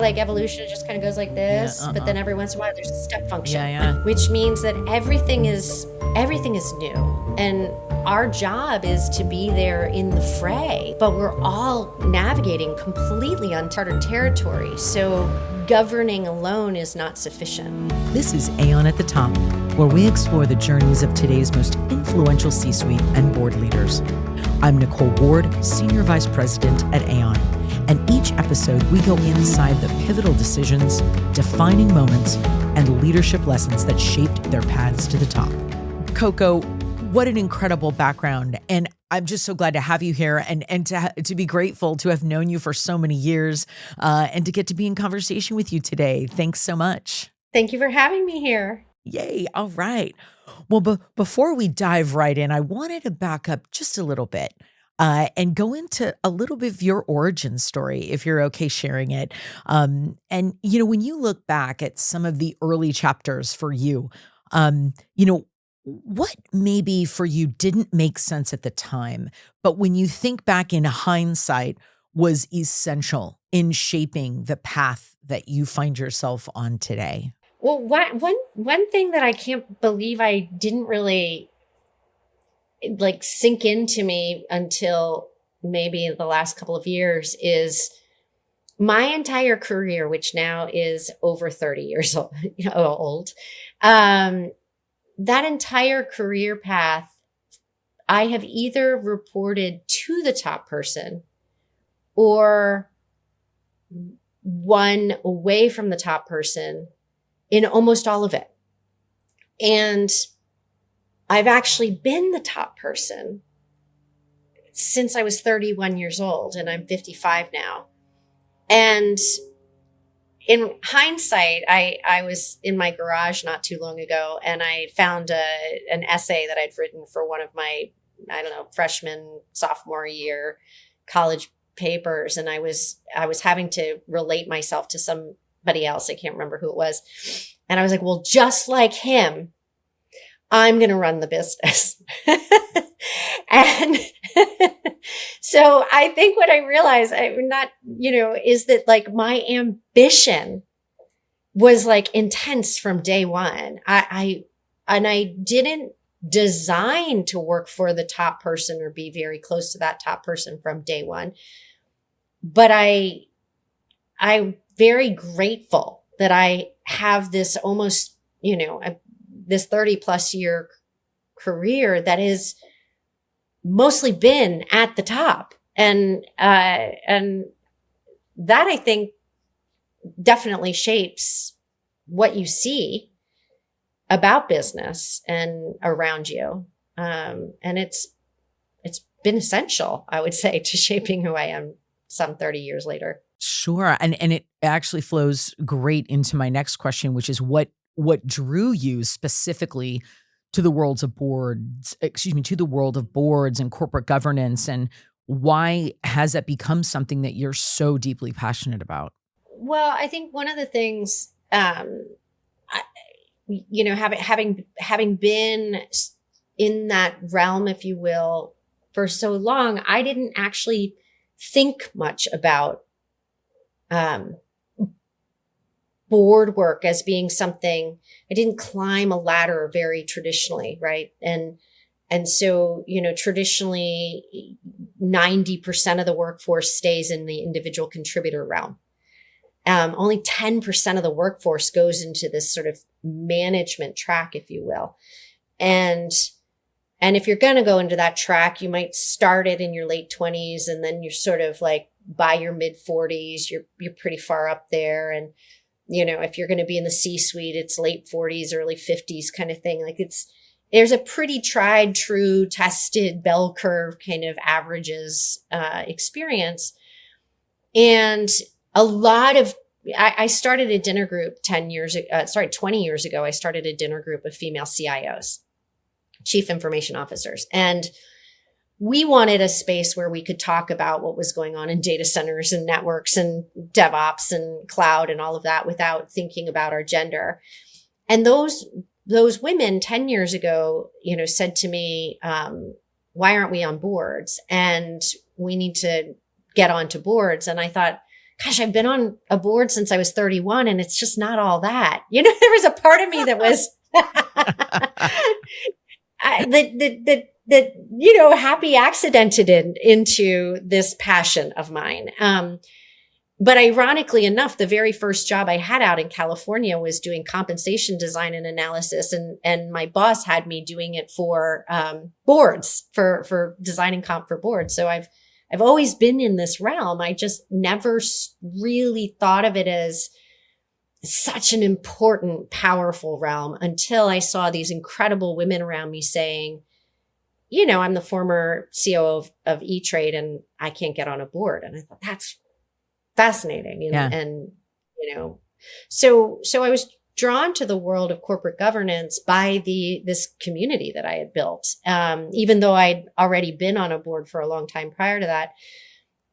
Like evolution, it just kind of goes like Yeah. this, but then every once in a while there's a step function, Yeah. Yeah. which means that everything is new. And our job is to be there in the fray, but we're all navigating completely uncharted territory. So governing alone is not sufficient. This is Aon at the Top, where we explore the journeys of today's most influential C-suite and board leaders. I'm Nicole Ward, Senior Vice President at Aon. And each episode, we go inside the pivotal decisions, defining moments, and leadership lessons that shaped their paths to the top. Coco, what an incredible background. And I'm just so glad to have you here and to be grateful to have known you for so many years and to get to be in conversation with you today. Thanks so much. Thank you for having me here. Yay. All right. Well, before we dive right in, I wanted to back up just a little bit. And go into a little bit of your origin story, if you're okay sharing it. And, when you look back at some of the early chapters for you, what maybe for you didn't make sense at the time, but when you think back in hindsight was essential in shaping the path that you find yourself on today? Well, one thing that I can't believe I didn't really sink into me until maybe the last couple of years is my entire career, which now is over 30 years old. That entire career path, I have either reported to the top person or one away from the top person in almost all of it. And I've actually been the top person since I was 31 years old, and I'm 55 now. And in hindsight, I was in my garage not too long ago, and I found an essay that I'd written for one of my, freshman, sophomore year college papers. And I was having to relate myself to somebody else. I can't remember who it was. And I was like, well, just like him, I'm going to run the business. And so I think what I realized, is that my ambition was intense from day one. I didn't design to work for the top person or be very close to that top person from day one. But I'm very grateful that I have this almost, this 30 plus year career that has mostly been at the top. And that I think definitely shapes what you see about business and around you. And it's been essential, I would say, to shaping who I am some 30 years later. Sure. And it actually flows great into my next question, which is what drew you specifically to the world of boards and corporate governance, and why has that become something that you're so deeply passionate about? Well, I think one of the things, having been in that realm, if you will, for so long, I didn't actually think much about board work as being something. I didn't climb a ladder very traditionally, right? And so, traditionally 90% of the workforce stays in the individual contributor realm. Only 10% of the workforce goes into this sort of management track, if you will. And if you're going to go into that track, you might start it in your late 20s, and then you're sort of by your mid 40s, you're pretty far up there. And if you're going to be in the C-suite, it's late 40s, early 50s kind of thing. There's a pretty tried, true, tested bell curve kind of averages experience. And a lot of, I started a dinner group 20 years ago. I started a dinner group of female CIOs, chief information officers. And we wanted a space where we could talk about what was going on in data centers and networks and DevOps and cloud and all of that without thinking about our gender. And those women 10 years ago, said to me, why aren't we on boards? And we need to get onto boards. And I thought, gosh, I've been on a board since I was 31 and it's just not all that. You know, there was a part of me that was that you know, happy accidented into this passion of mine. But ironically enough, the very first job I had out in California was doing compensation design and analysis. And my boss had me doing it for, boards, for designing comp for boards. So I've always been in this realm. I just never really thought of it as such an important, powerful realm until I saw these incredible women around me saying, you know, I'm the former CEO of E-Trade and I can't get on a board. And I thought that's fascinating. And, you know, so I was drawn to the world of corporate governance by this community that I had built. Even though I'd already been on a board for a long time prior to that.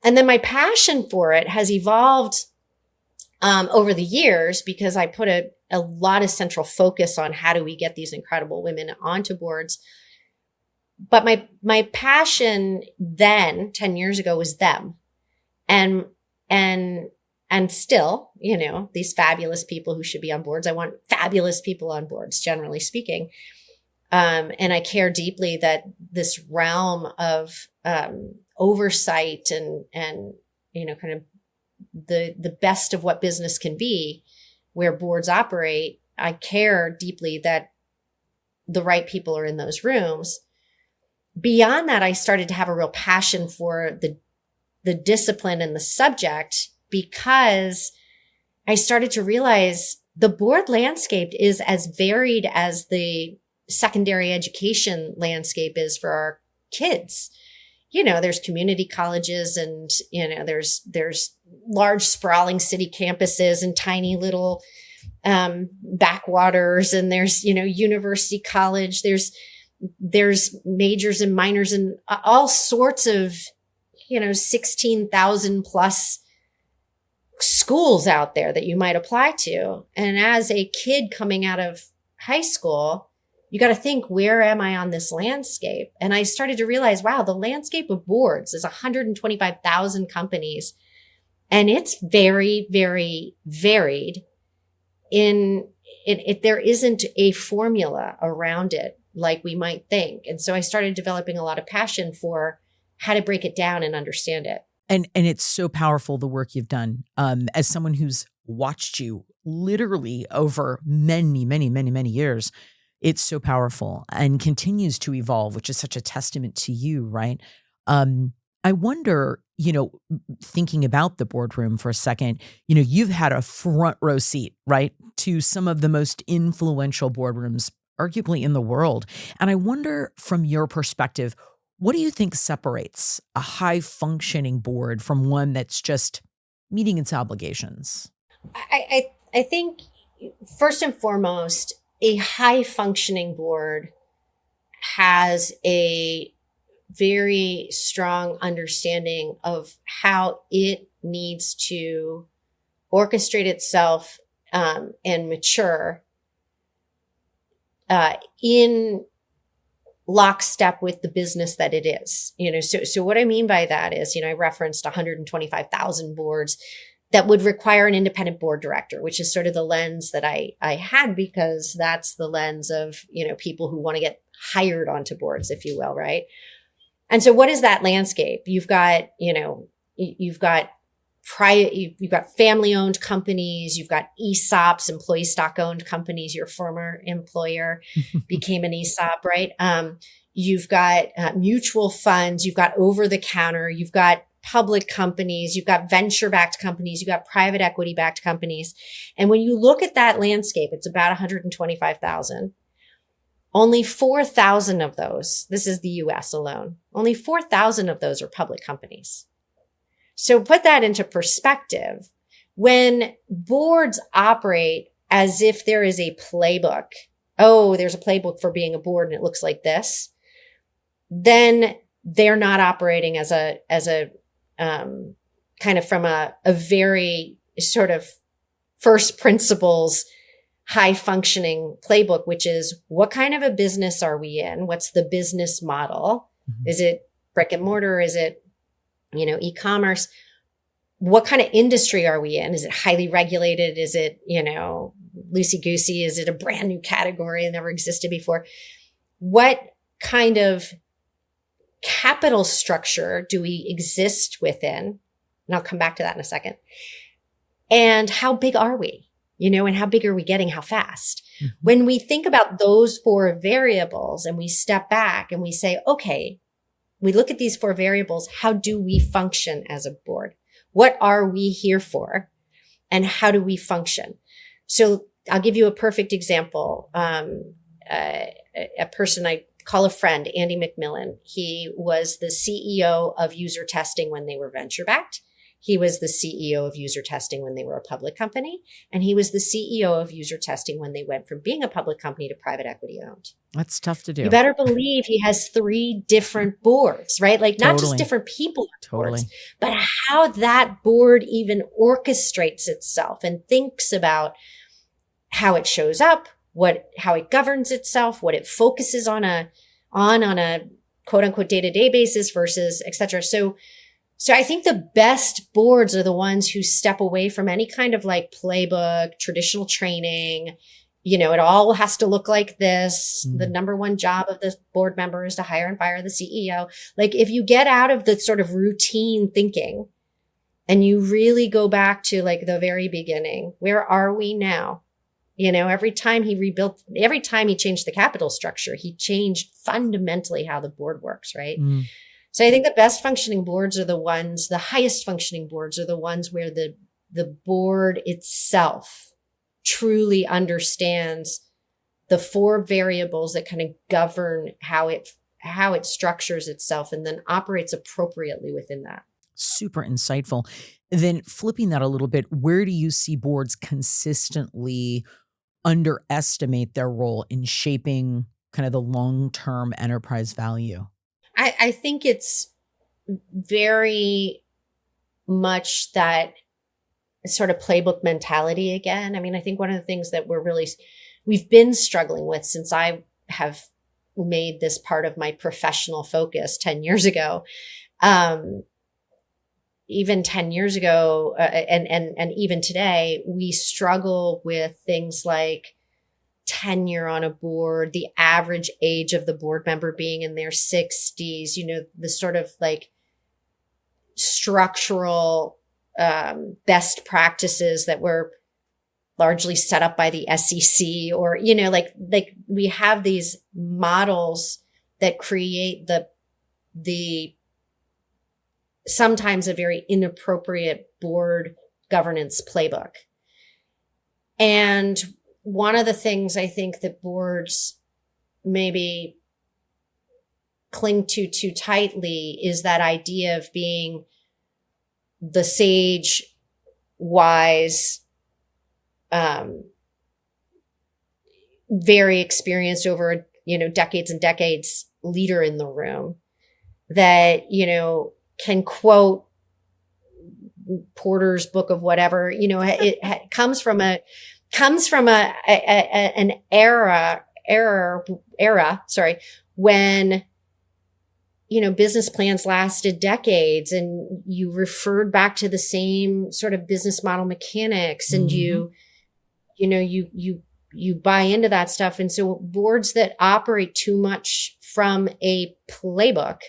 And then my passion for it has evolved, over the years because I put a lot of central focus on how do we get these incredible women onto boards. But my passion then 10 years ago was them. And still, you know, these fabulous people who should be on boards. I want fabulous people on boards, generally speaking. And I care deeply that this realm of, oversight and, you know, kind of the best of what business can be where boards operate. I care deeply that the right people are in those rooms. Beyond that, I started to have a real passion for the discipline and the subject because I started to realize the board landscape is as varied as the secondary education landscape is for our kids. You know, there's community colleges and, you know, there's large sprawling city campuses and tiny little, backwaters. And there's, you know, university college. There's majors and minors and all sorts of, you know, 16,000 plus schools out there that you might apply to. And as a kid coming out of high school, you got to think, where am I on this landscape? And I started to realize, wow, the landscape of boards is 125,000 companies. And it's very, very varied in it. There isn't a formula around it like we might think. And so I started developing a lot of passion for how to break it down and understand it. And it's so powerful, the work you've done. As someone who's watched you literally over many, many, many, many years, it's so powerful and continues to evolve, which is such a testament to you, right? I wonder, you know, thinking about the boardroom for a second, you know, you've had a front row seat, right, to some of the most influential boardrooms, arguably in the world. And I wonder, from your perspective, what do you think separates a high functioning board from one that's just meeting its obligations? I think first and foremost, a high functioning board has a very strong understanding of how it needs to orchestrate itself and mature in lockstep with the business that it is. You know, so what I mean by that is, you know, I referenced 125,000 boards that would require an independent board director, which is sort of the lens that I had, because that's the lens of, you know, people who want to get hired onto boards, if you will, right? And so what is that landscape? You've got, you know, you've got family-owned companies, you've got ESOPs, employee stock-owned companies. Your former employer became an ESOP, right? You've got mutual funds, you've got over-the-counter, you've got public companies, you've got venture-backed companies, you've got private equity-backed companies. And when you look at that landscape, it's about 125,000. Only 4,000 of those, this is the US alone, only 4,000 of those are public companies. So put that into perspective. When boards operate as if there is a playbook, oh, there's a playbook for being a board and it looks like this, then they're not operating as a kind of from a very sort of first principles, high functioning playbook, which is, what kind of a business are we in? What's the business model? Mm-hmm. Is it brick and mortar? Is it, you know, e-commerce? what kind of industry are we in? Is it highly regulated? Is it, loosey-goosey? Is it a brand new category that never existed before? What kind of capital structure do we exist within? And I'll come back to that in a second. And how big are we? And how big are we getting? How fast? Mm-hmm. When we think about those 4 variables and we step back and we say, okay, we look at these 4 variables, how do we function as a board? What are we here for? And how do we function? So I'll give you a perfect example. A person I call a friend, Andy McMillan. He was the CEO of User Testing when they were venture-backed. He was the CEO of User Testing when they were a public company. And he was the CEO of User Testing when they went from being a public company to private equity owned. That's tough to do. You better believe he has 3 different boards, right? Like not just different people on boards, but how that board even orchestrates itself and thinks about how it shows up, how it governs itself, what it focuses on a quote unquote day-to-day basis versus et cetera. So I think the best boards are the ones who step away from any kind of like playbook, traditional training. It all has to look like this. Mm. The number one job of the board member is to hire and fire the CEO. Like if you get out of the sort of routine thinking and you really go back to like the very beginning, where are we now? Every time he changed the capital structure, he changed fundamentally how the board works, right? Mm. So I think the best functioning boards are the highest functioning boards are the ones where the board itself truly understands the 4 variables that kind of govern how it structures itself and then operates appropriately within that. Super insightful. Then flipping that a little bit, where do you see boards consistently underestimate their role in shaping kind of the long-term enterprise value? I think it's very much that sort of playbook mentality again. I mean, I think one of the things that we've been struggling with since I have made this part of my professional focus 10 years ago, even 10 years ago, and even today, we struggle with things like tenure on a board, the average age of the board member being in their 60s, the sort of like structural best practices that were largely set up by the SEC or, like we have these models that create the sometimes a very inappropriate board governance playbook. And one of the things I think that boards maybe cling to too tightly is that idea of being the sage, wise, very experienced over, decades and decades leader in the room that, can quote Porter's book of whatever, it comes from an era, when, business plans lasted decades and you referred back to the same sort of business model mechanics and you buy into that stuff. And so boards that operate too much from a playbook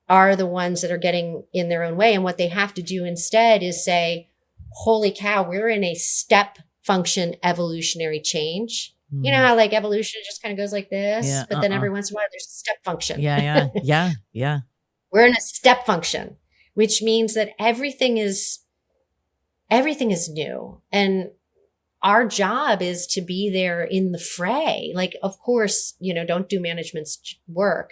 are the ones that are getting in their own way. And what they have to do instead is say, holy cow, we're in a step function evolutionary change. Mm. You know how like evolution just kind of goes like this, but then every once in a while there's a step function. Yeah. We're in a step function, which means that everything is new. And our job is to be there in the fray. Like, of course, don't do management's work,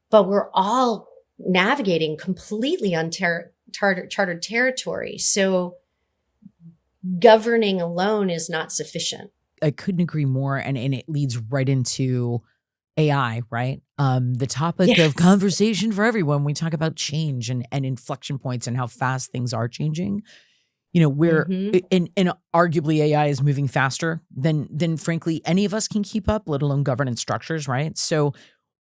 but we're all navigating completely uncharted territory. So governing alone is not sufficient. I couldn't agree more. And it leads right into AI, right? The topic of conversation for everyone. We talk about change and inflection points and how fast things are changing. Where and arguably AI is moving faster than frankly any of us can keep up, let alone governance structures, right? So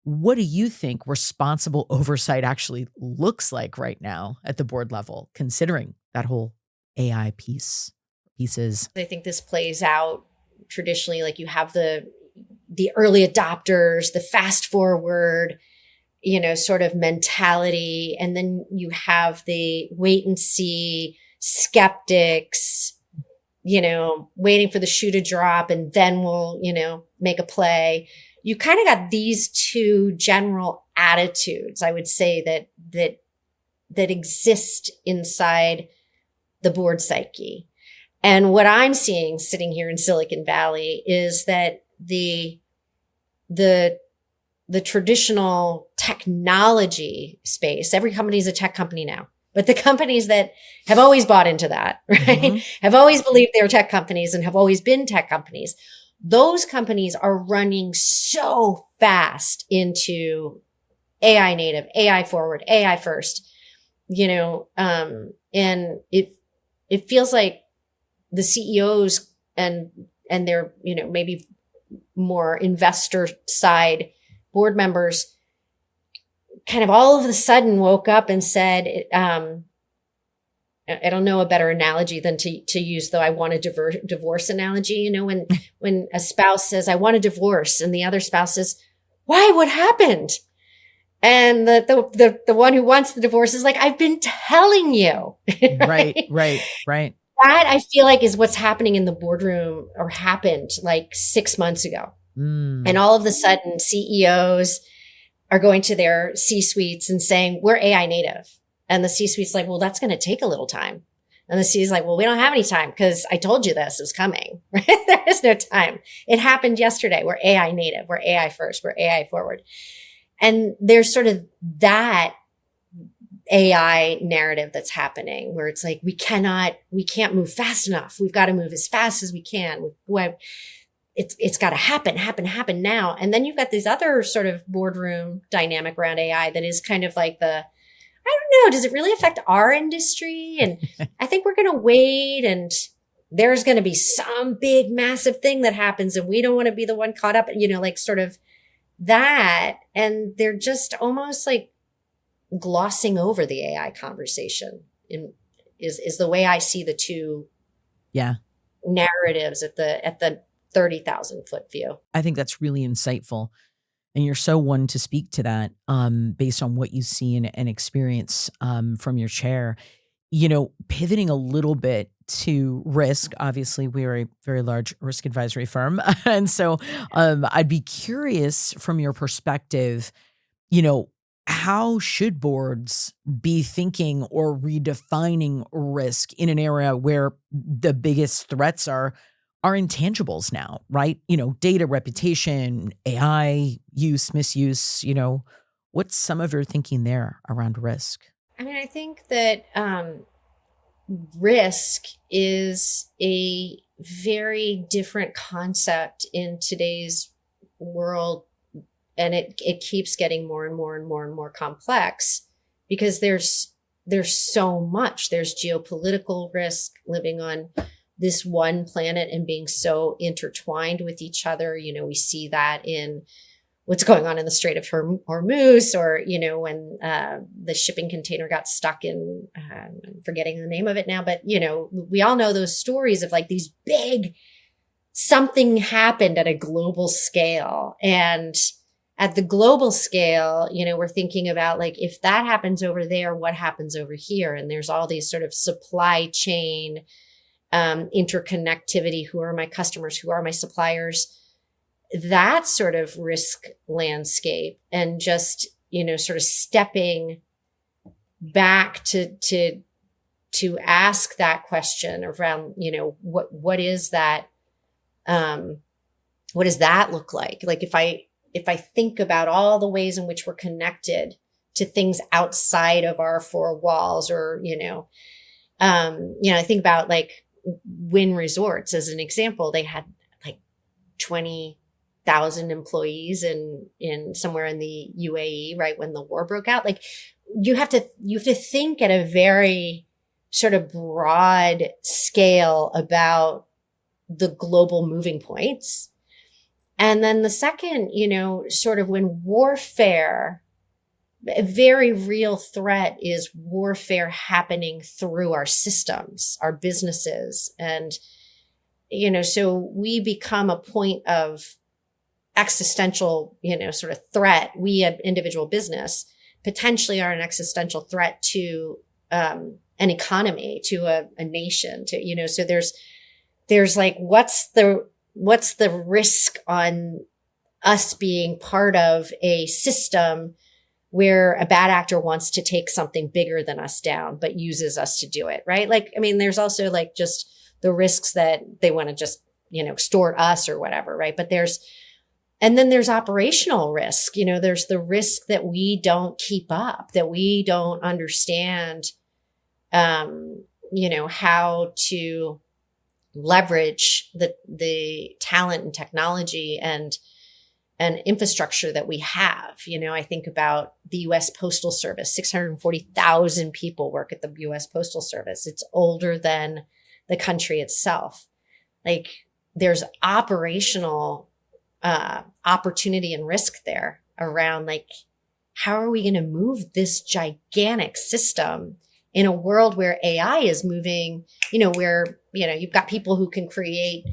What do you think responsible oversight actually looks like right now at the board level, considering that whole AI pieces? I think this plays out traditionally, like you have the early adopters, the fast forward, sort of mentality. And then you have the wait and see skeptics, waiting for the shoe to drop and then we'll, make a play. You kind of got these two general attitudes, I would say that exist inside the board psyche. And what I'm seeing sitting here in Silicon Valley is that the traditional technology space, every company is a tech company now, but the companies that have always bought into that, right, mm-hmm. have always believed they're tech companies and have always been tech companies. Those companies are running so fast into AI native, AI forward, AI first, and it feels like the CEOs and their, maybe more investor side board members kind of all of a sudden woke up and said, I don't know a better analogy than to use, though I want a divorce analogy, when a spouse says, I want a divorce, and the other spouse says, why, what happened? And the one who wants the divorce is like, I've been telling you. Right. That I feel like is what's happening in the boardroom, or happened like 6 months ago. And all of a sudden CEOs are going to their C-suites and saying, we're AI native. And the C-suite's like, well, that's going to take a little time. And the CEO's like, well, we don't have any time because I told you this was coming. Right? There is no time. It happened yesterday. We're AI native. We're AI first. We're AI forward. And there's sort of that AI narrative that's happening where it's like, we can't move fast enough. We've got to move as fast as we can. It's got to happen now. And then you've got this other sort of boardroom dynamic around AI that is kind of like I don't know, does it really affect our industry? And I think we're going to wait, and there's going to be some big, massive thing that happens, and we don't want to be the one caught up, like sort of that. And they're just almost like glossing over the AI conversation is the way I see the two narratives at the 30,000 foot view. I think that's really insightful. And you're so one to speak to that based on what you see and experience from your chair. Pivoting a little bit to risk, obviously we are a very large risk advisory firm. And so I'd be curious from your perspective, how should boards be thinking or redefining risk in an area where the biggest threats are intangibles now, right? Data, reputation, AI use, misuse, what's some of your thinking there around risk? I mean, I think that risk is a very different concept in today's world. And it keeps getting more and more and more and more complex because there's so much. There's geopolitical risk, living on this one planet and being so intertwined with each other. We see that in what's going on in the Strait of Hormuz, or, when the shipping container got stuck in, I'm forgetting the name of it now, but, we all know those stories of like these big, something happened at a global scale. And at the global scale, we're thinking about like, if that happens over there, what happens over here? And there's all these sort of supply chain interconnectivity. Who are my customers? Who are my suppliers? That sort of risk landscape, and just, sort of stepping back to ask that question around, what is that? What does that look like? Like if I think about all the ways in which we're connected to things outside of our four walls, or, I think about like Wynn Resorts as an example. They had like 20,000 employees in somewhere in the UAE, right when the war broke out. Like you have to think at a very sort of broad scale about the global moving points. And then the second, sort of when warfare, a very real threat is warfare happening through our systems, our businesses. And, so we become a point of existential, sort of threat. We at individual business potentially are an existential threat to an economy, to a nation, to, so there's like, what's the risk on us being part of a system where a bad actor wants to take something bigger than us down, but uses us to do it, right? Like, I mean, there's also like just the risks that they want to just, extort us or whatever, right? But and then there's operational risk. There's the risk that we don't keep up, that we don't understand, how to leverage the talent and technology and infrastructure that we have. I think about the U.S. Postal Service. 640,000 people work at the U.S. Postal Service. It's older than the country itself. Like, there's operational opportunity and risk there around, like, how are we going to move this gigantic system in a world where AI is moving, where, you've got people who can create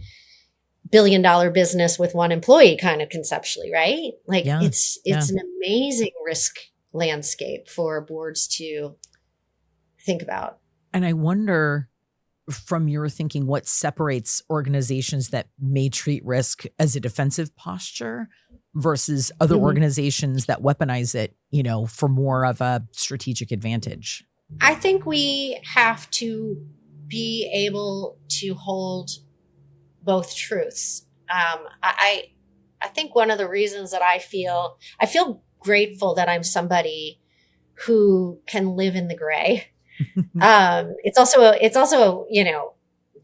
billion-dollar business with one employee kind of conceptually, right? Like, it's an amazing risk landscape for boards to think about. And I wonder, from your thinking, what separates organizations that may treat risk as a defensive posture versus other organizations that weaponize it, for more of a strategic advantage? I think we have to be able to hold both truths. I think one of the reasons that I feel grateful that I'm somebody who can live in the gray. It's also,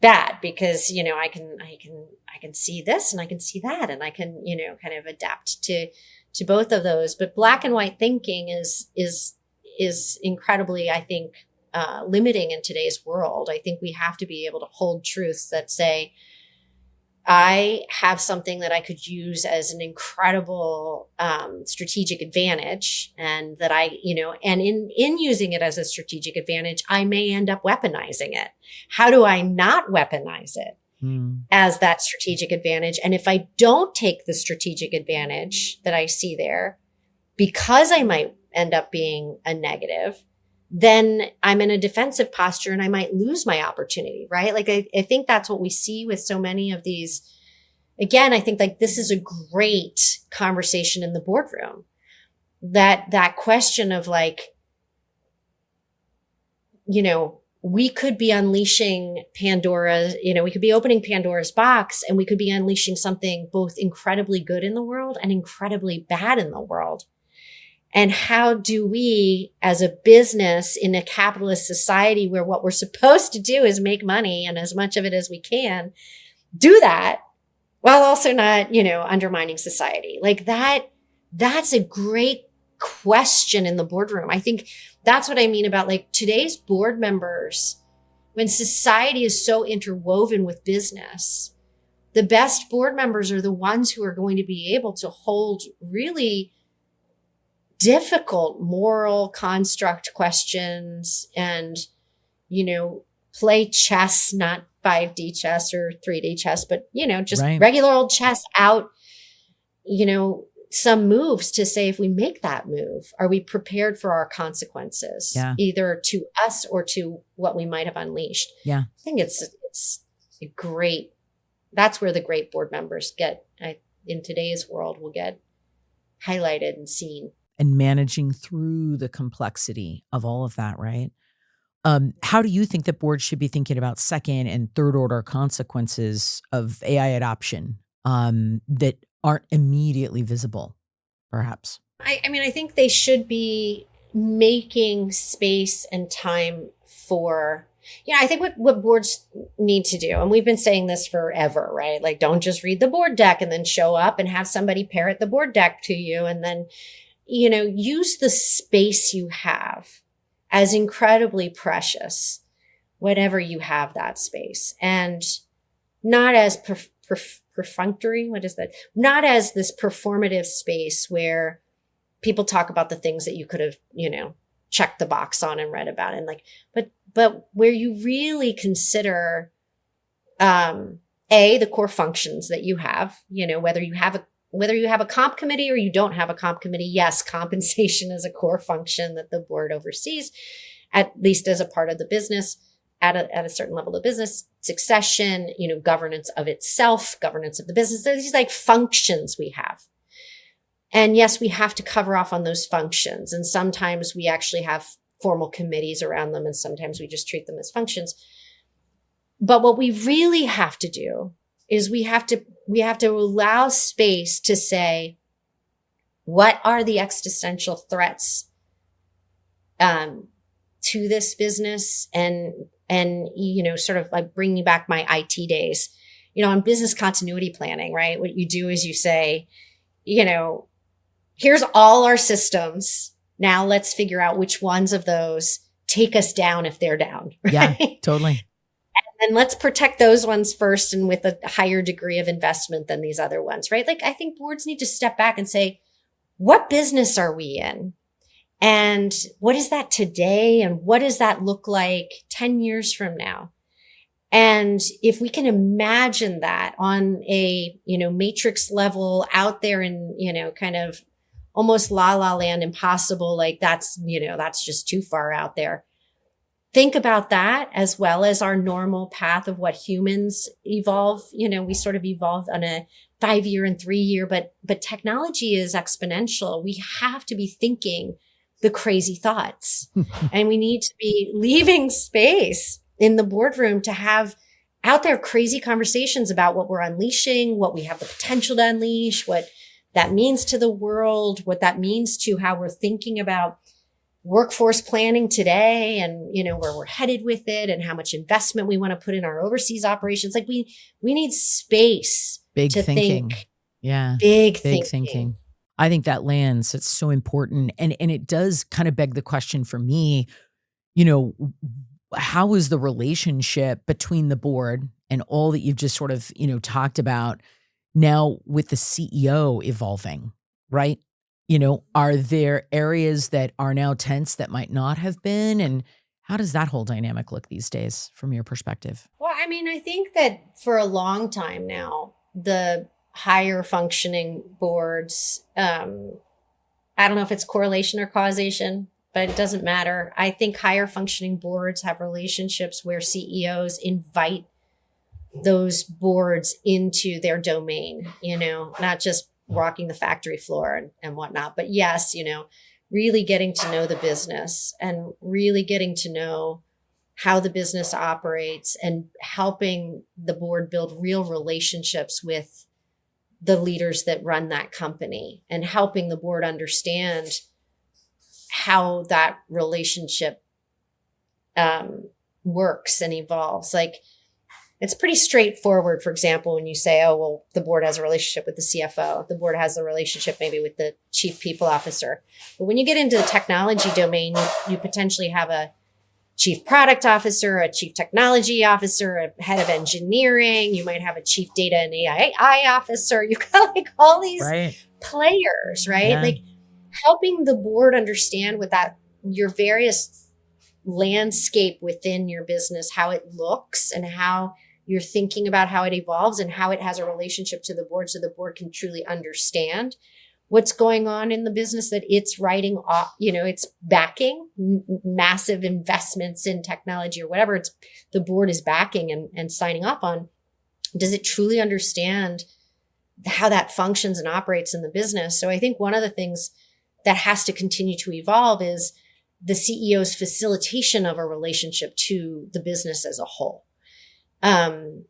bad because, I can see this and I can see that, and I can, kind of adapt to both of those. But black and white thinking is incredibly, I think, limiting in today's world. I think we have to be able to hold truths that say, I have something that I could use as an incredible strategic advantage, and that and in using it as a strategic advantage, I may end up weaponizing it. How do I not weaponize it as that strategic advantage? And if I don't take the strategic advantage that I see there, because I might end up being a negative, then I'm in a defensive posture and I might lose my opportunity, right? Like, I think that's what we see with so many of these. Again, I think like this is a great conversation in the boardroom, that question of like, we could be unleashing we could be opening Pandora's box, and we could be unleashing something both incredibly good in the world and incredibly bad in the world. And how do we, as a business in a capitalist society where what we're supposed to do is make money and as much of it as we can, do that while also not, undermining society? Like that's a great question in the boardroom. I think that's what I mean about like today's board members. When society is so interwoven with business, the best board members are the ones who are going to be able to hold really difficult moral construct questions and, play chess, not 5D chess or 3D chess, but, just regular old chess out, some moves to say, if we make that move, are we prepared for our consequences, either to us or to what we might have unleashed? Yeah. I think it's a great, that's where the great board members in today's world will get highlighted and seen. And managing through the complexity of all of that, right? How do you think that boards should be thinking about second and third order consequences of AI adoption that aren't immediately visible, perhaps? I think they should be making space and time for, I think what boards need to do, and we've been saying this forever, right? Like, don't just read the board deck and then show up and have somebody parrot the board deck to you, and then use the space you have as incredibly precious, whatever you have that space, and not as perfunctory. What is that? Not as this performative space where people talk about the things that you could have, checked the box on and read about, and like, but where you really consider, the core functions that you have, whether you have a comp committee or you don't have a comp committee. Yes, compensation is a core function that the board oversees, at least as a part of the business, at a certain level of business. Succession, governance of itself, governance of the business. There's these like functions we have. And yes, we have to cover off on those functions. And sometimes we actually have formal committees around them, and sometimes we just treat them as functions. But what we really have to do is we have to allow space to say, what are the existential threats to this business? And sort of like bringing back my IT days, on business continuity planning, right? What you do is you say, here's all our systems. Now let's figure out which ones of those take us down if they're down. Right? Yeah, totally. And let's protect those ones first and with a higher degree of investment than these other ones, right? Like I think boards need to step back and say, what business are we in? And what is that today? And what does that look like 10 years from now? And if we can imagine that on a, matrix level out there in, kind of almost la la land, impossible, like that's just too far out there. Think about that as well as our normal path of what humans evolve. We sort of evolve on a 5-year and 3-year, but technology is exponential. We have to be thinking the crazy thoughts and we need to be leaving space in the boardroom to have out there crazy conversations about what we're unleashing, what we have the potential to unleash, what that means to the world, what that means to how we're thinking about workforce planning today and, where we're headed with it and how much investment we want to put in our overseas operations. Like we need space to thinking. Think. Yeah. Big thinking. I think that lands. It's so important. And it does kind of beg the question for me, how is the relationship between the board and all that you've just sort of, talked about now with the CEO evolving, right? Are there areas that are now tense that might not have been? And how does that whole dynamic look these days from your perspective? Well, I think that for a long time now, the higher functioning boards, I don't know if it's correlation or causation, but it doesn't matter. I think higher functioning boards have relationships where CEOs invite those boards into their domain, not just walking the factory floor and whatnot, but yes, really getting to know the business and really getting to know how the business operates and helping the board build real relationships with the leaders that run that company and helping the board understand how that relationship works and evolves. Like it's pretty straightforward. For example, when you say, oh, well, the board has a relationship with the CFO, the board has a relationship maybe with the chief people officer. But when you get into the technology domain, you potentially have a chief product officer, a chief technology officer, a head of engineering. You might have a chief data and AI officer. You got like all these players, right? Yeah. Like helping the board understand what your various landscape within your business, how it looks and how you're thinking about how it evolves and how it has a relationship to the board so the board can truly understand what's going on in the business that it's writing off, it's backing massive investments in technology or whatever the board is backing and signing off on. Does it truly understand how that functions and operates in the business? So I think one of the things that has to continue to evolve is the CEO's facilitation of a relationship to the business as a whole. And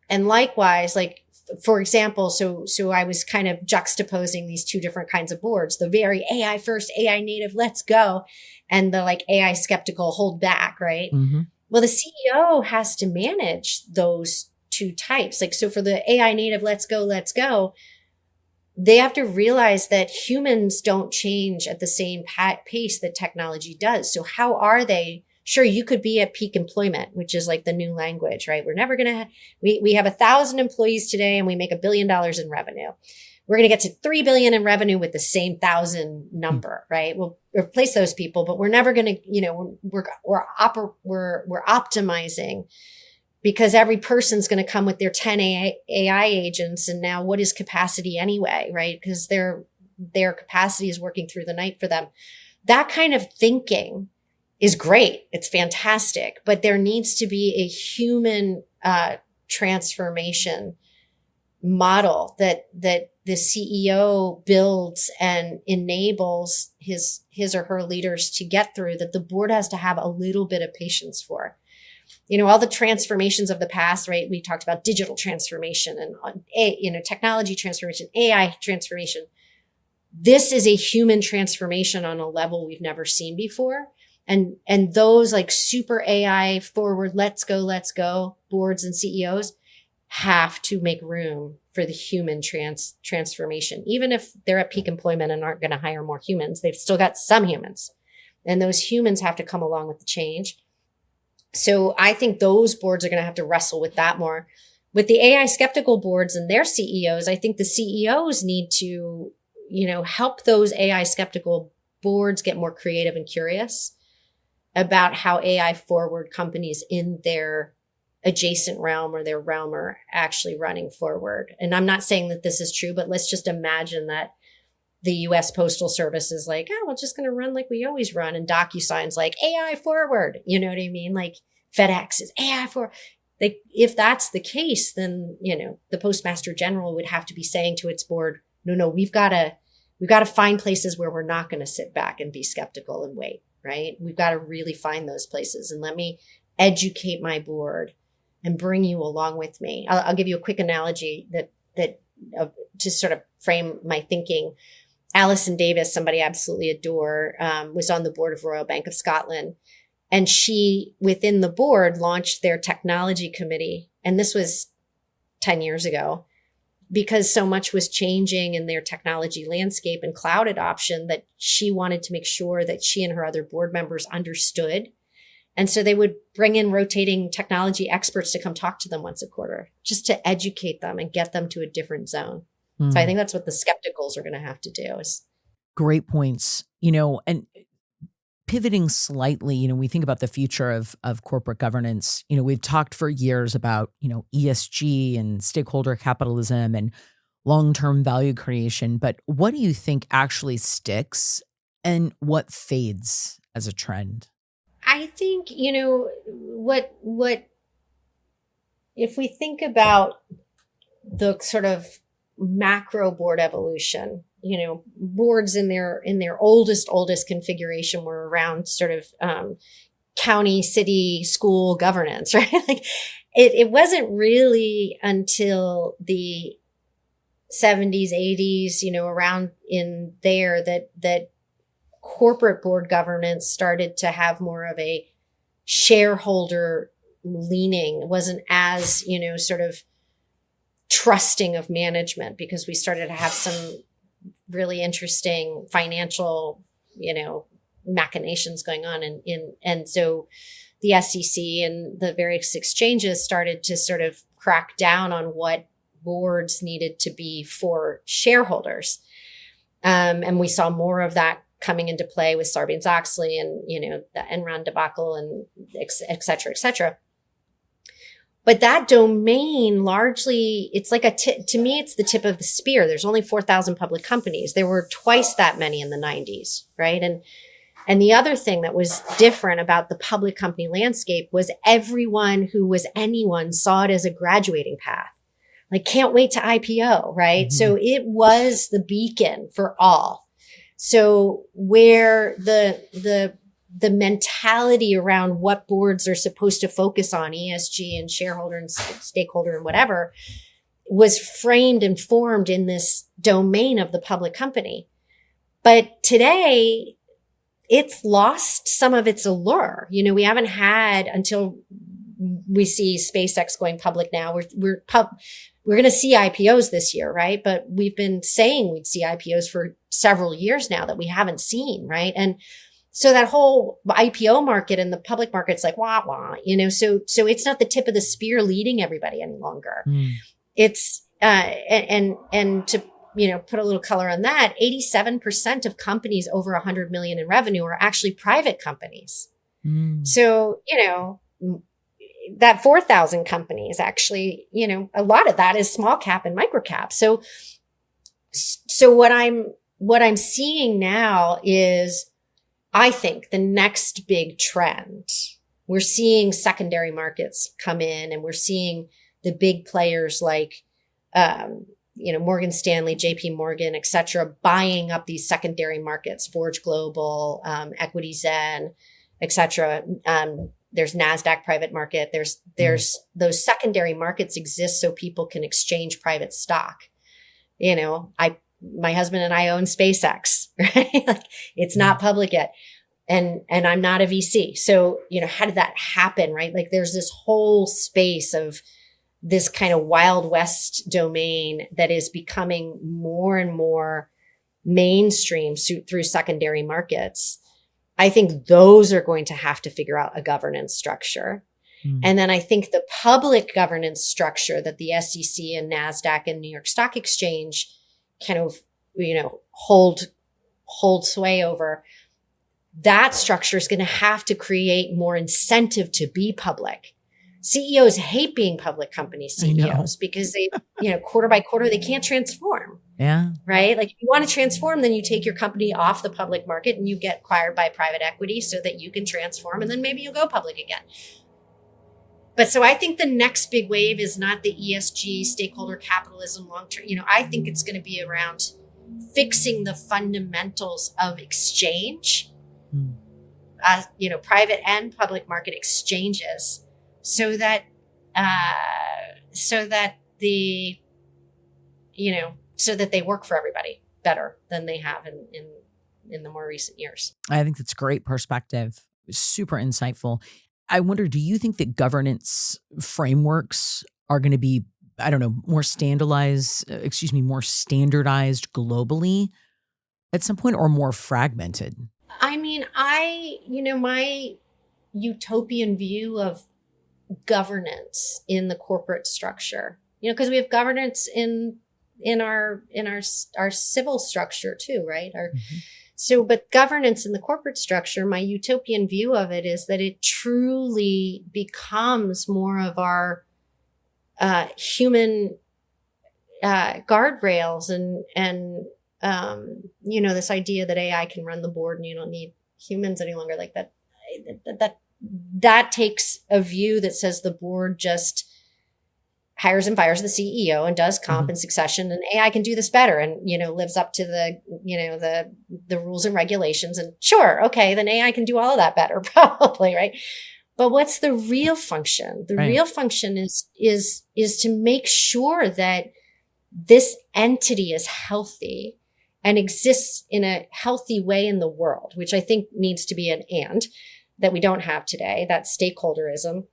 likewise, like, for example, so I was kind of juxtaposing these two different kinds of boards, the very AI first, AI native, let's go. And the like AI skeptical, hold back, right? Mm-hmm. Well, the CEO has to manage those two types. Like, so for the AI native, let's go, they have to realize that humans don't change at the same pace that technology does. So how are they Sure, you could be at peak employment, which is like the new language, right? We're never going to, we have 1,000 employees today and we make $1 billion in revenue. We're going to get to 3 billion in revenue with the same 1,000 number, right? We'll replace those people, but we're never going to, we're optimizing because every person's going to come with their 10 AI agents. And now what is capacity anyway, right? Because their capacity is working through the night for them. That kind of thinking is great. It's fantastic, but there needs to be a human transformation model that the CEO builds and enables his or her leaders to get through, that the board has to have a little bit of patience for. All the transformations of the past, right? We talked about digital transformation and technology transformation, AI transformation. This is a human transformation on a level we've never seen before. And those like super AI forward, let's go boards and CEOs have to make room for the human transformation. Even if they're at peak employment and aren't going to hire more humans, they've still got some humans, and those humans have to come along with the change. So I think those boards are going to have to wrestle with that more. With the AI skeptical boards and their CEOs, I think the CEOs need to, help those AI skeptical boards get more creative and curious about how AI forward companies in their adjacent realm or their realm are actually running forward. And I'm not saying that this is true, but let's just imagine that the US Postal Service is like, we're just going to run like we always run. And DocuSign's like AI forward. You know what I mean? Like FedEx is AI forward. If that's the case, then, the Postmaster General would have to be saying to its board, no, we've got to find places where we're not going to sit back and be skeptical and wait, right? We've got to really find those places, and let me educate my board and bring you along with me. I'll give you a quick analogy that to sort of frame my thinking. Alison Davis, somebody I absolutely adore, was on the board of Royal Bank of Scotland. And she, within the board, launched their technology committee. And this was 10 years ago, because so much was changing in their technology landscape and cloud adoption that she wanted to make sure that she and her other board members understood. And so they would bring in rotating technology experts to come talk to them once a quarter, just to educate them and get them to a different zone. So I think that's what the skepticals are going to have to do. Great points. And pivoting slightly, we think about the future of corporate governance. We've talked for years about, ESG and stakeholder capitalism and long-term value creation. But what do you think actually sticks and what fades as a trend? I think, what if we think about the sort of macro board evolution, boards in their oldest configuration were around sort of county, city, school governance, right? Like it wasn't really until the 70s, 80s, around in there that corporate board governance started to have more of a shareholder leaning. It wasn't as, sort of trusting of management, because we started to have some really interesting financial, machinations going on. And so the SEC and the various exchanges started to sort of crack down on what boards needed to be for shareholders. And we saw more of that coming into play with Sarbanes-Oxley and, the Enron debacle and et cetera, et cetera. But that domain largely, it's like to me, it's the tip of the spear. There's only 4,000 public companies. There were twice that many in the 90s, right? And the other thing that was different about the public company landscape was everyone who was anyone saw it as a graduating path. Like, can't wait to IPO, right? Mm-hmm. So it was the beacon for all. So where the mentality around what boards are supposed to focus on, ESG and shareholder and stakeholder and whatever, was framed and formed in this domain of the public company. But today, it's lost some of its allure. We haven't had, until we see SpaceX going public now, we're going to see IPOs this year, right? But we've been saying we'd see IPOs for several years now that we haven't seen, right? And So that whole IPO market and the public market's like, wah, wah, so it's not the tip of the spear leading everybody any longer. It's, and to, put a little color on that, 87% of companies over 100 million in revenue are actually private companies. So, that 4,000 companies actually, a lot of that is small cap and micro cap. So what I'm seeing now is, I think, the next big trend. We're seeing secondary markets come in, and we're seeing the big players like, Morgan Stanley, JP Morgan, et cetera, buying up these secondary markets, Forge Global, Equity Zen, et cetera. There's NASDAQ private market. There's those secondary markets exist so people can exchange private stock. My husband and I own SpaceX, right? Like, it's not public yet. And I'm not a VC. So, how did that happen, right? Like, there's this whole space of this kind of Wild West domain that is becoming more and more mainstream through secondary markets. I think those are going to have to figure out a governance structure. And then I think the public governance structure that the SEC and NASDAQ and New York Stock Exchange kind of, hold sway over, that structure is going to have to create more incentive to be public. CEOs hate being public company CEOs because they, quarter by quarter, they can't transform. Yeah. Right. Like, if you want to transform, then you take your company off the public market and you get acquired by private equity so that you can transform. And then maybe you'll go public again. But so I think the next big wave is not the ESG stakeholder capitalism long term. I think it's going to be around fixing the fundamentals of exchange, private and public market exchanges, so that they work for everybody better than they have in the more recent years. I think that's great perspective. Super insightful. I wonder, do you think that governance frameworks are going to be, more standardized globally at some point, or more fragmented? I mean, my utopian view of governance in the corporate structure, because we have governance in our civil structure too, right? But governance in the corporate structure, my utopian view of it is that it truly becomes more of our human guardrails and this idea that AI can run the board and you don't need humans any longer. Like that takes a view that says the board just hires and fires the CEO and does comp and succession, and AI can do this better and, lives up to the rules and regulations. And sure, okay, then AI can do all of that better, probably, right? But what's the real function? The real function is to make sure that this entity is healthy and exists in a healthy way in the world, which I think needs to be an and that we don't have today. That's stakeholderism.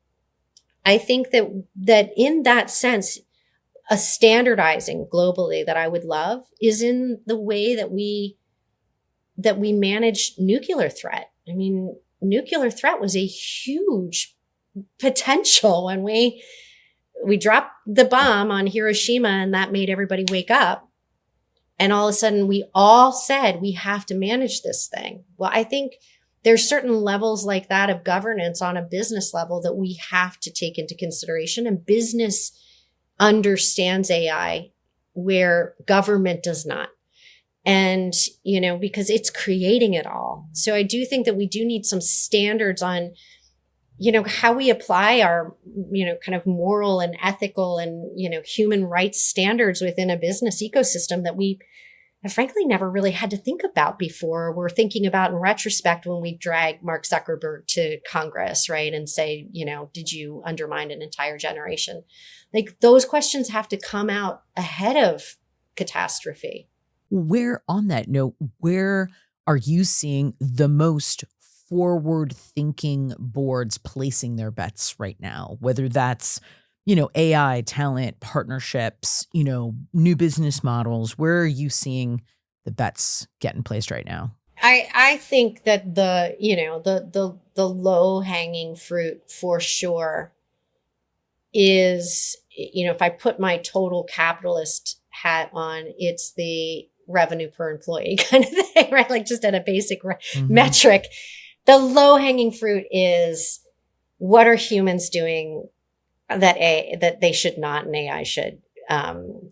I think that in that sense, a standardizing globally that I would love is in the way that we manage nuclear threat. I mean, nuclear threat was a huge potential when we dropped the bomb on Hiroshima, and that made everybody wake up. And all of a sudden we all said, we have to manage this thing. Well, I think there's certain levels like that of governance on a business level that we have to take into consideration. And business understands AI where government does not. And, because it's creating it all. So I do think that we do need some standards on, how we apply our, kind of moral and ethical and, human rights standards within a business ecosystem that we have frankly never really had to think about before. We're thinking about in retrospect when we drag Mark Zuckerberg to Congress, right? And say, did you undermine an entire generation? Like, those questions have to come out ahead of catastrophe. Where, on that note, where are you seeing the most forward-thinking boards placing their bets right now? Whether that's, AI, talent, partnerships, new business models, where are you seeing the bets getting placed right now? I think that the low hanging fruit for sure is, if I put my total capitalist hat on, it's the revenue per employee kind of thing, right? Like just at a basic metric. The low hanging fruit is, what are humans doing that they should not and AI should,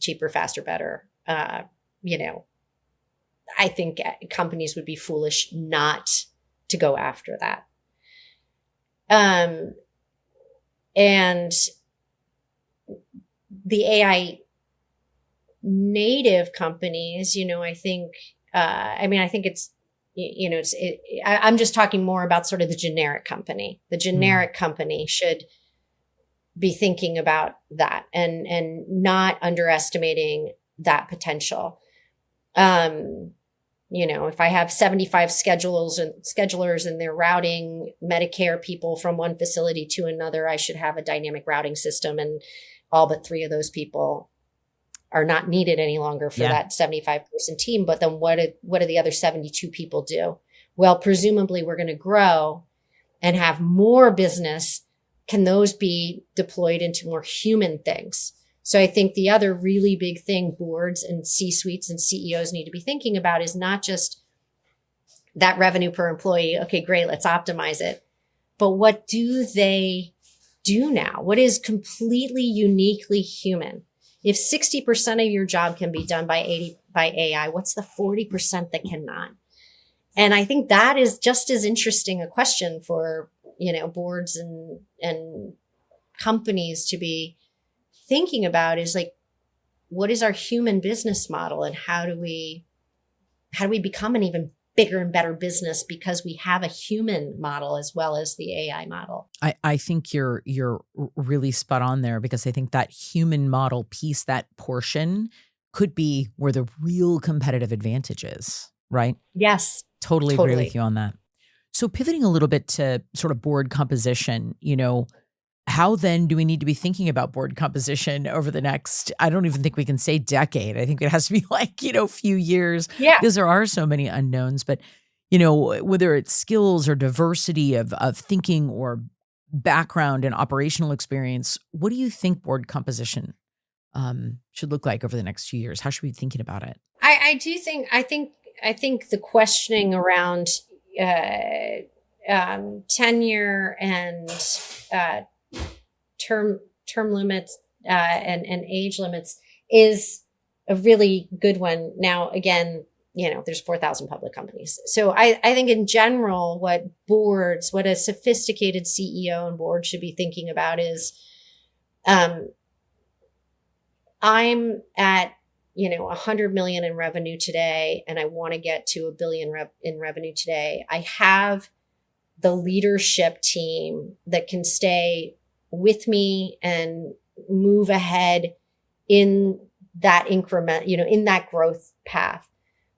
cheaper, faster, better. I think companies would be foolish not to go after that. And the AI native companies, I think, I think it's, I'm just talking more about sort of the generic company. The generic company should be thinking about that and not underestimating that potential. If I have 75 schedulers and they're routing Medicare people from one facility to another, I should have a dynamic routing system, and all but 3 of those people are not needed any longer for that 75 person team. But then what do the other 72 people do? Well, presumably we're going to grow and have more business. Can those be deployed into more human things? So I think the other really big thing boards and C-suites and CEOs need to be thinking about is not just that revenue per employee. Okay, great, let's optimize it. But what do they do now? What is completely uniquely human? If 60% of your job can be done by AI, what's the 40% that cannot? And I think that is just as interesting a question for, boards and companies to be thinking about, is like, what is our human business model, and how do we become an even bigger and better business because we have a human model as well as the AI model? I think you're really spot on there, because I think that human model piece, that portion, could be where the real competitive advantage is, right? Yes. Totally agree with you on that. So pivoting a little bit to sort of board composition, how then do we need to be thinking about board composition over the next, I don't even think we can say decade. I think it has to be like, few years, because there are so many unknowns. But, whether it's skills or diversity of thinking or background and operational experience, what do you think board composition should look like over the next few years? How should we be thinking about it? I think the questioning around tenure and term limits and age limits is a really good one. Now, again, there's 4,000 public companies. So I think in general, what a sophisticated CEO and board should be thinking about is, I'm at 100 million in revenue today, and I want to get to $1 billion in revenue today. I have the leadership team that can stay with me and move ahead in that increment, in that growth path.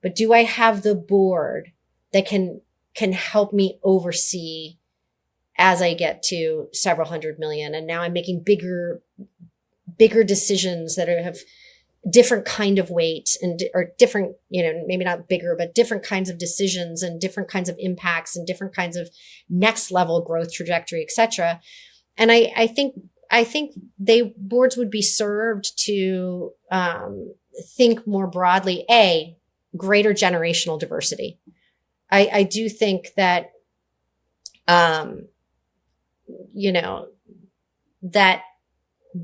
But do I have the board that can help me oversee as I get to several hundred million? And now I'm making bigger decisions that have different kind of weight or different, maybe not bigger, but different kinds of decisions and different kinds of impacts and different kinds of next level growth trajectory, et cetera. And I think boards would be served to think more broadly, greater generational diversity. I do think that, that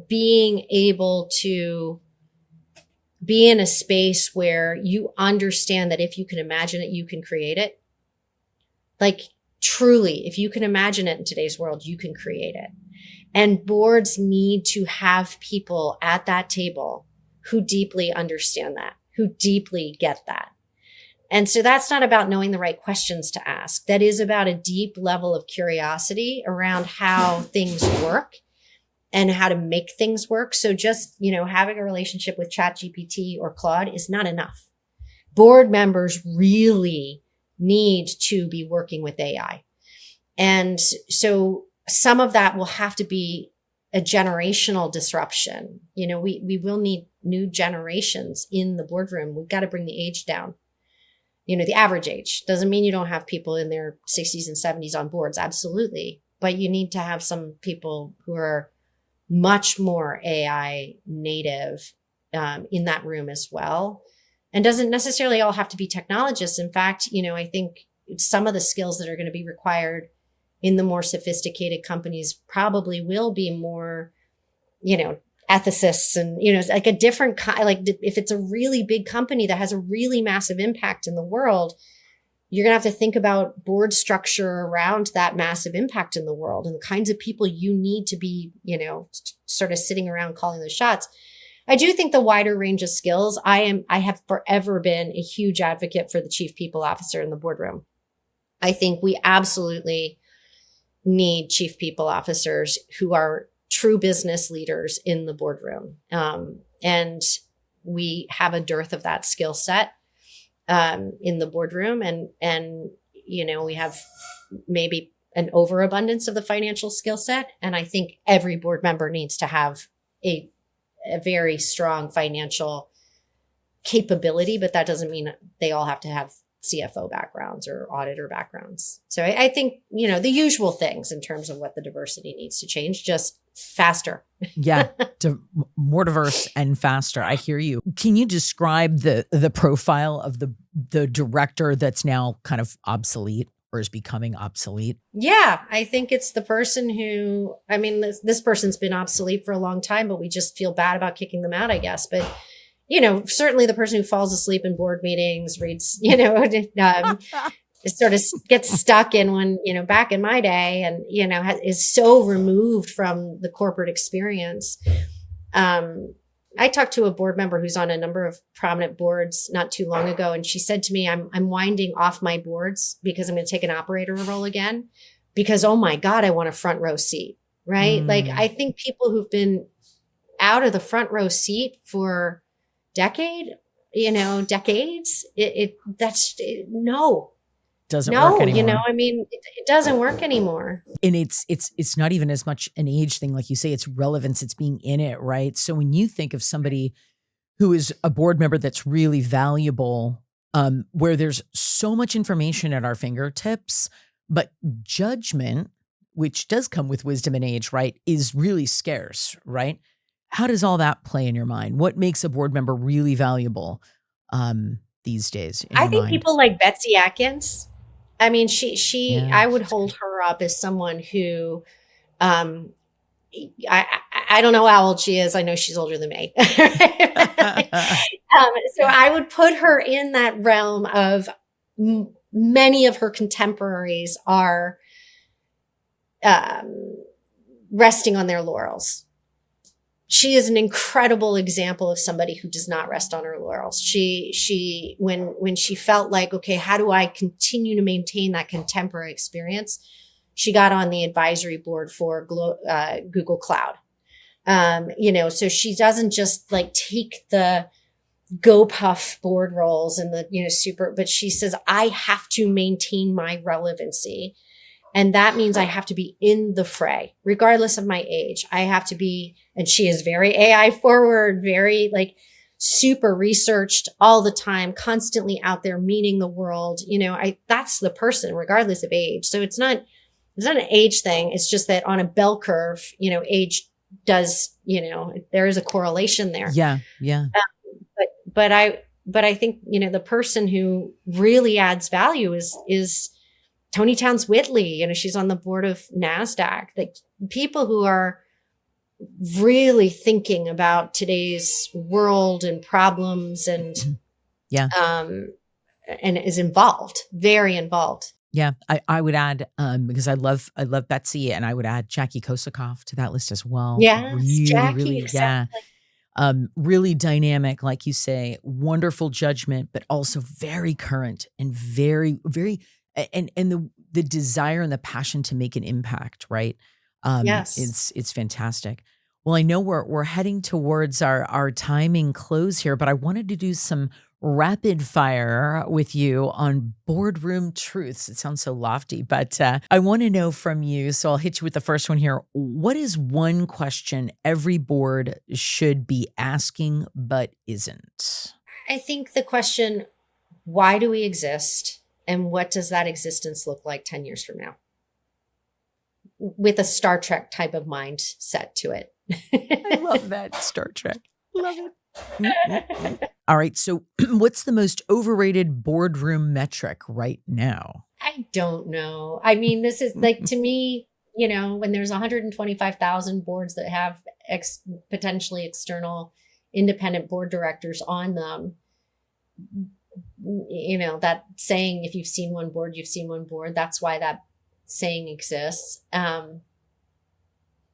being able to be in a space where you understand that if you can imagine it, you can create it. Like truly, if you can imagine it in today's world, you can create it. And boards need to have people at that table who deeply understand that, who deeply get that. And so that's not about knowing the right questions to ask. That is about a deep level of curiosity around how things work and how to make things work. So just, having a relationship with ChatGPT or Claude is not enough. Board members really need to be working with AI. And so some of that will have to be a generational disruption. We will need new generations in the boardroom. We've got to bring the age down. the average age. Doesn't mean you don't have people in their 60s and 70s on boards. Absolutely. But you need to have some people who are much more AI native in that room as well. And doesn't necessarily all have to be technologists. In fact, I think some of the skills that are going to be required in the more sophisticated companies probably will be more, ethicists and, like a different kind, like if it's a really big company that has a really massive impact in the world, you're going to have to think about board structure around that massive impact in the world and the kinds of people you need to be, sort of sitting around calling the shots. I do think the wider range of skills, I have forever been a huge advocate for the chief people officer in the boardroom. I think we absolutely need chief people officers who are true business leaders in the boardroom. And we have a dearth of that skill set in the boardroom. And we have maybe an overabundance of the financial skill set. And I think every board member needs to have a very strong financial capability, but that doesn't mean they all have to have CFO backgrounds or auditor backgrounds. So I think, the usual things in terms of what the diversity needs to change, just faster. Yeah. More diverse and faster. I hear you. Can you describe the profile of the director that's now kind of obsolete or is becoming obsolete? Yeah. I think it's the person who, this person's been obsolete for a long time, but we just feel bad about kicking them out, I guess. But certainly the person who falls asleep in board meetings, reads, sort of gets stuck in one, back in my day and, is so removed from the corporate experience. I talked to a board member who's on a number of prominent boards not too long ago. And she said to me, I'm winding off my boards because I'm going to take an operator role again because, oh my God, I want a front row seat. Right. Like I think people who've been out of the front row seat for decades, no. Doesn't work anymore. It doesn't work anymore. And it's not even as much an age thing. Like you say, it's relevance. It's being in it, right? So when you think of somebody who is a board member that's really valuable, where there's so much information at our fingertips, but judgment, which does come with wisdom and age, right, is really scarce, right? How does all that play in your mind? What makes a board member really valuable these days? I think people like Betsy Atkins. She I would hold her up as someone who, I don't know how old she is. I know she's older than me. So I would put her in that realm of many of her contemporaries are resting on their laurels. She is an incredible example of somebody who does not rest on her laurels. When she felt like, okay, how do I continue to maintain that contemporary experience? She got on the advisory board for Google Cloud. So she doesn't just like take the GoPuff board roles and the, but she says, I have to maintain my relevancy. And that means I have to be in the fray, regardless of my age. I have to be, and she is very AI forward, very like super researched all the time, constantly out there meeting the world. That's the person, regardless of age. So it's not an age thing. It's just that on a bell curve, age does, there is a correlation there. Yeah. Yeah. But I think, the person who really adds value is Tony Towns Whitley. She's on the board of NASDAQ. Like people who are really thinking about today's world and problems and is involved, very involved. Yeah, I would add because I love Betsy, and I would add Jackie Kosakoff to that list as well. Yes, really, Jackie, really, exactly. Really dynamic, like you say, wonderful judgment, but also very current and very, very, and the desire and the passion to make an impact, right? Yes, it's fantastic. Well, I know we're heading towards our timing close here, but I wanted to do some rapid fire with you on boardroom truths. It sounds so lofty, but I want to know from you. So I'll hit you with the first one here. What is one question every board should be asking but isn't? I think the question, why do we exist? And what does that existence look like 10 years from now? With a Star Trek type of mindset to it. I love that, Star Trek. Love it. Mm-hmm. All right. So what's the most overrated boardroom metric right now? I don't know. I mean, this is like, to me, when there's 125,000 boards that have potentially external independent board directors on them, that saying, if you've seen one board, you've seen one board. That's why that saying exists. I'm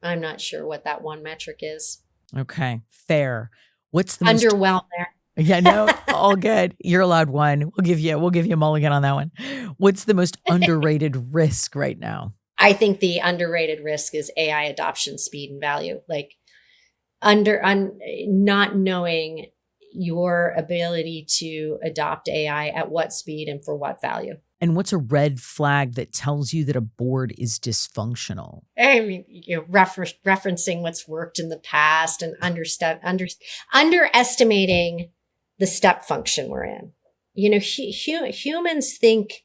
not sure what that one metric is. Okay. Fair. What's the underwhelmed there? Yeah, no, all good. You're allowed one. We'll give you a mulligan on that one. What's the most underrated risk right now? I think the underrated risk is AI adoption, speed, and value. Like not knowing your ability to adopt AI at what speed and for what value. And what's a red flag that tells you that a board is dysfunctional? I mean, referencing what's worked in the past and underestimating the step function we're in. Humans think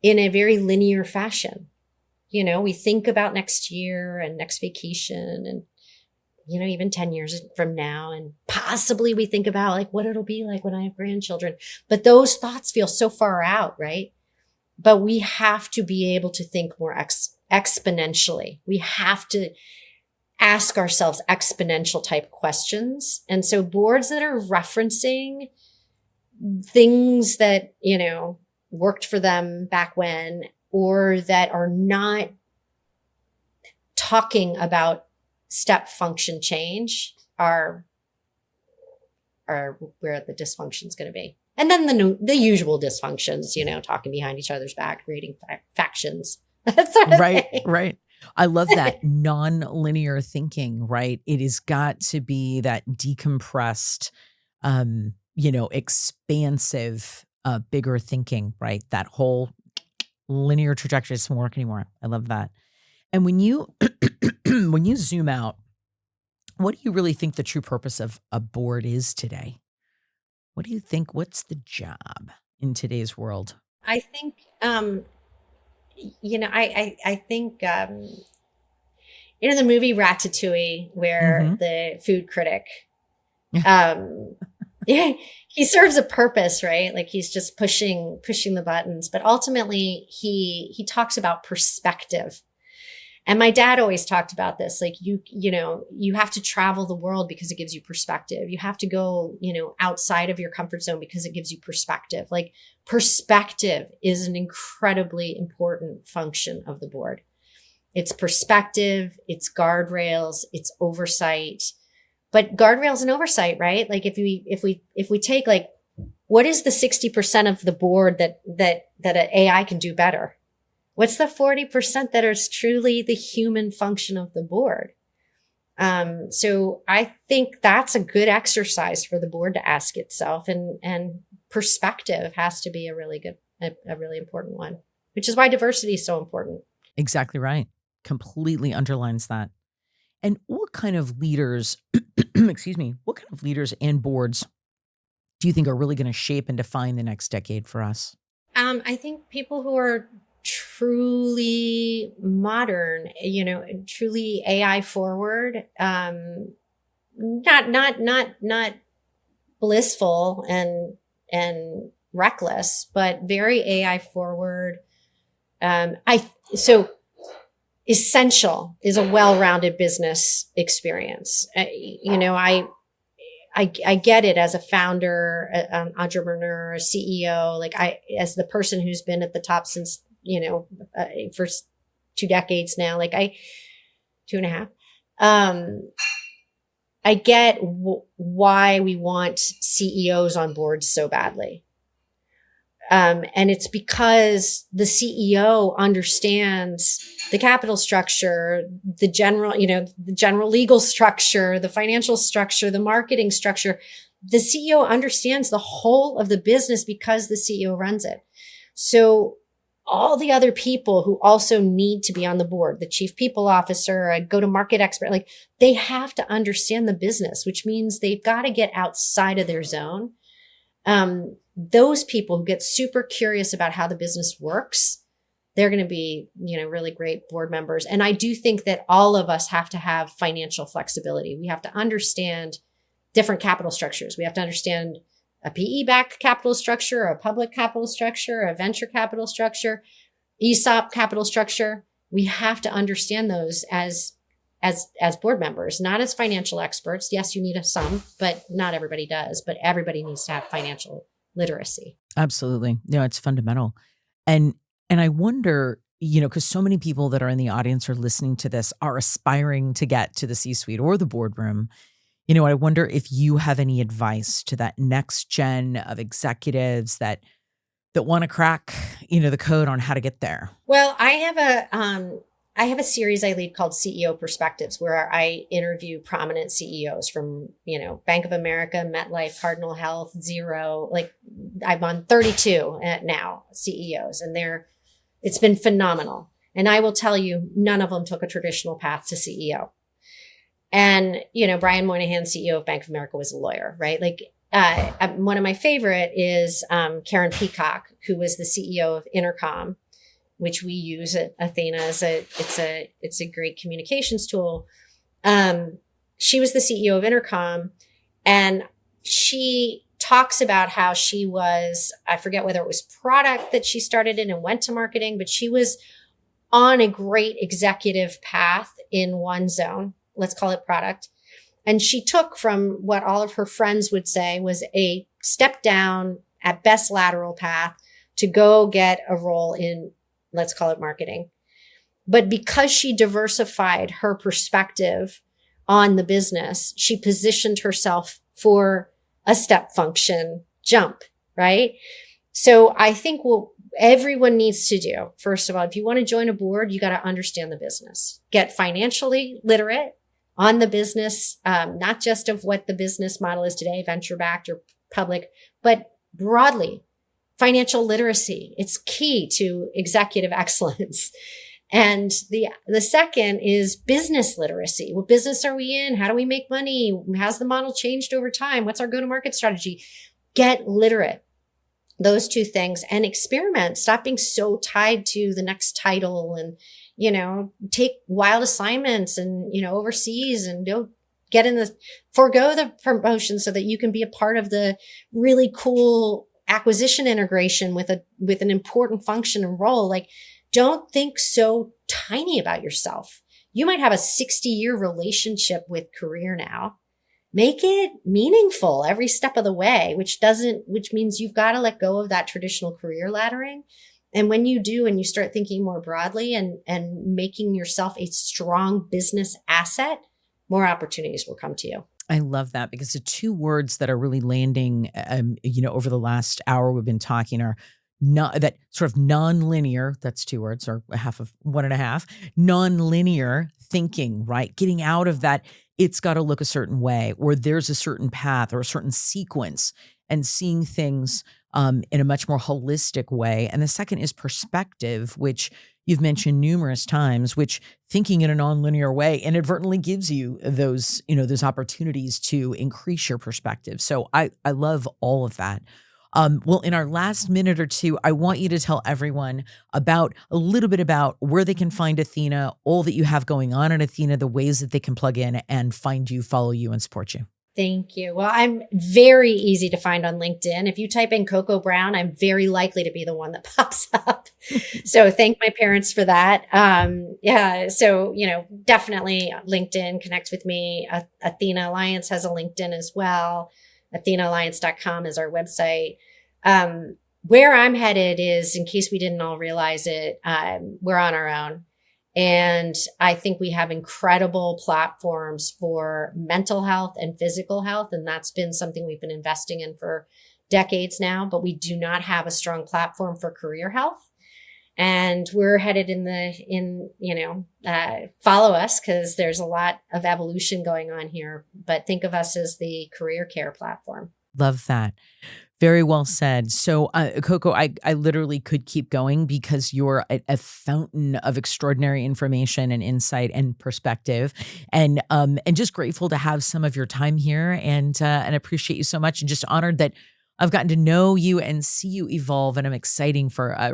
in a very linear fashion. We think about next year and next vacation and, even 10 years from now. And possibly we think about like what it'll be like when I have grandchildren. But those thoughts feel so far out, right? But we have to be able to think more exponentially. We have to ask ourselves exponential type questions. And so boards that are referencing things that, worked for them back when, or that are not talking about step function change are where the dysfunction is going to be. And then the usual dysfunctions, talking behind each other's back, creating factions. That sort of right, thing. right. I love that non-linear thinking, right? It has got to be that decompressed, expansive, bigger thinking, right? That whole linear trajectory doesn't work anymore. I love that. And when you when you zoom out, what do you really think the true purpose of a board is today? What do you think? What's the job in today's world? I think, I think, the movie Ratatouille, where the food critic, he serves a purpose, right? Like he's just pushing the buttons, but ultimately he talks about perspective. And my dad always talked about this, like you have to travel the world because it gives you perspective. You have to go, outside of your comfort zone because it gives you perspective. Like perspective is an incredibly important function of the board. It's perspective, it's guardrails, it's oversight. But guardrails and oversight, right? Like if we take like, what is the 60% of the board that an AI can do better? What's the 40% that is truly the human function of the board? So I think that's a good exercise for the board to ask itself, and perspective has to be a really important one, which is why diversity is so important. Exactly right. Completely underlines that. And what kind of leaders, what kind of leaders and boards do you think are really going to shape and define the next decade for us? I think people who are truly modern, truly AI forward, not blissful and reckless, but very AI forward. So essential is a well-rounded business experience. I get it as a founder, an entrepreneur, a CEO, as the person who's been at the top since, for 2 decades now, 2.5. I get why we want CEOs on boards so badly. And it's because the CEO understands the capital structure, the general legal structure, the financial structure, the marketing structure. The CEO understands the whole of the business because the CEO runs it. So all the other people who also need to be on the board, the chief people officer, a go-to-market expert, they have to understand the business, which means they've got to get outside of their zone. those people who get super curious about how the business works, they're going to be, really great board members. And I do think that all of us have to have financial flexibility. We have to understand different capital structures. We have to understand a PE-backed capital structure, a public capital structure, a venture capital structure, ESOP capital structure. We have to understand those as board members, not as financial experts. Yes, you need some, but not everybody does. But everybody needs to have financial literacy. Absolutely. It's fundamental. And I wonder, because so many people that are in the audience or listening to this are aspiring to get to the C-suite or the boardroom. I wonder if you have any advice to that next gen of executives that want to crack, the code on how to get there. Well, I have a series I lead called CEO Perspectives, where I interview prominent CEOs from, Bank of America, MetLife, Cardinal Health, Zero. Like I'm on 32 now CEOs, and it's been phenomenal. And I will tell you, none of them took a traditional path to CEO. And, Brian Moynihan, CEO of Bank of America, was a lawyer, right? Like, one of my favorite is Karen Peacock, who was the CEO of Intercom, which we use at Athena it's a great communications tool. She was the CEO of Intercom, and she talks about how she was, I forget whether it was product that she started in and went to marketing, but she was on a great executive path in one zone. Let's call it product. And she took from what all of her friends would say was a step down, at best lateral path, to go get a role in, let's call it marketing. But because she diversified her perspective on the business, she positioned herself for a step function jump, right? So I think what everyone needs to do, first of all, if you want to join a board, you got to understand the business. Get financially literate on the business, not just of what the business model is today, venture-backed or public, but broadly, financial literacy. It's key to executive excellence. And the second is business literacy. What business are we in? How do we make money? How's the model changed over time? What's our go-to-market strategy? Get literate. Those two things, and experiment. Stop being so tied to the next title, and, take wild assignments and, overseas, and don't forego the promotion so that you can be a part of the really cool acquisition integration with an important function and role. Like, don't think so tiny about yourself. You might have a 60-year relationship with career now. Make it meaningful every step of the way, which means you've got to let go of that traditional career laddering. And when you do, and you start thinking more broadly and making yourself a strong business asset, more opportunities will come to you. I love that, because the two words that are really landing, over the last hour we've been talking are that sort of non-linear, that's two words, or half of one and a half, non-linear thinking, right? Getting out of that, it's got to look a certain way, or there's a certain path or a certain sequence, and seeing things in a much more holistic way. And the second is perspective, which you've mentioned numerous times, which thinking in a nonlinear way inadvertently gives you those opportunities to increase your perspective. So I love all of that. Well, in our last minute or two, I want you to tell everyone a little bit about where they can find Athena, all that you have going on at Athena, the ways that they can plug in and find you, follow you, and support you. Thank you. Well, I'm very easy to find on LinkedIn. If you type in Coco Brown, I'm very likely to be the one that pops up. So thank my parents for that. So, definitely LinkedIn, connect with me. Athena Alliance has a LinkedIn as well. AthenaAlliance.com is our website. Where I'm headed is, in case we didn't all realize it, we're on our own. And I think we have incredible platforms for mental health and physical health. And that's been something we've been investing in for decades now, but we do not have a strong platform for career health. And we're headed follow us, because there's a lot of evolution going on here, but think of us as the career care platform. Love that. Very well said. So, Coco, I literally could keep going, because you're a fountain of extraordinary information and insight and perspective, and just grateful to have some of your time here, and appreciate you so much, and just honored that I've gotten to know you and see you evolve, and I'm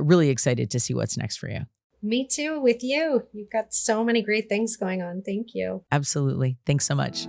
really excited to see what's next for you. Me too, with you. You've got so many great things going on. Thank you. Absolutely. Thanks so much.